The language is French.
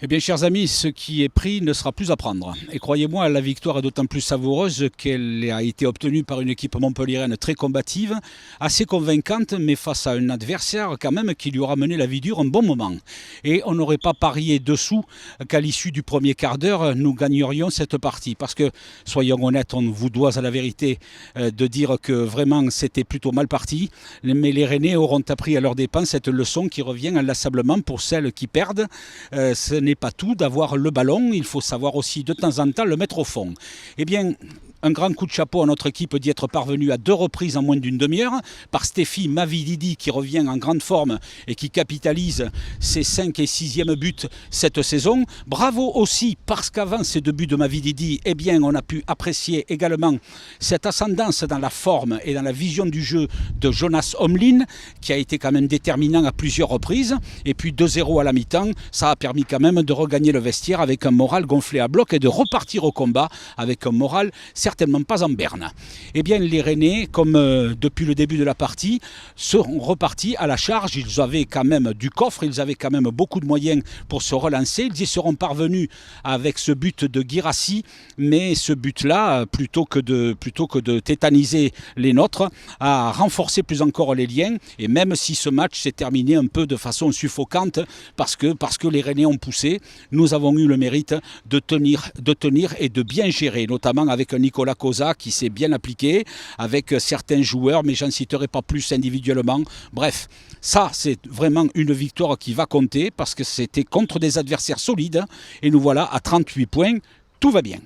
Eh bien, chers amis, ce qui est pris ne sera plus à prendre. Et croyez-moi, la victoire est d'autant plus savoureuse qu'elle a été obtenue par une équipe montpelliéraine très combative, assez convaincante, mais face à un adversaire quand même qui lui aura mené la vie dure un bon moment. Et on n'aurait pas parié dessous qu'à l'issue du premier quart d'heure, nous gagnerions cette partie. Parce que, soyons honnêtes, on vous doit à la vérité de dire que vraiment c'était plutôt mal parti. Mais les Rennais auront appris à leurs dépens cette leçon qui revient inlassablement pour celles qui perdent. Ce n'est pas tout d'avoir le ballon, il faut savoir aussi de temps en temps le mettre au fond. Eh bien, un grand coup de chapeau à notre équipe d'y être parvenue à 2 reprises en moins d'une demi-heure, par Stéphie Mavididi qui revient en grande forme et qui capitalise ses 5 et 6e buts cette saison. Bravo aussi parce qu'avant ces 2 buts de Mavididi, eh bien, on a pu apprécier également cette ascendance dans la forme et dans la vision du jeu de Jonas Omlin qui a été quand même déterminant à plusieurs reprises. Et puis 2-0 à la mi-temps, ça a permis quand même de regagner le vestiaire avec un moral gonflé à bloc et de repartir au combat avec un moral certainement pas en berne. Eh bien, les Rennais, comme depuis le début de la partie, seront repartis à la charge. Ils avaient quand même du coffre, ils avaient quand même beaucoup de moyens pour se relancer. Ils y seront parvenus avec ce but de Guirassy, mais ce but-là, plutôt que de tétaniser les nôtres, a renforcé plus encore les liens. Et même si ce match s'est terminé un peu de façon suffocante, parce que les Rennais ont poussé, nous avons eu le mérite de tenir et de bien gérer, notamment avec un Nicolas Cosa qui s'est bien appliqué, avec certains joueurs, mais j'en citerai pas plus individuellement. Bref, ça c'est vraiment une victoire qui va compter parce que c'était contre des adversaires solides et nous voilà à 38 points, tout va bien.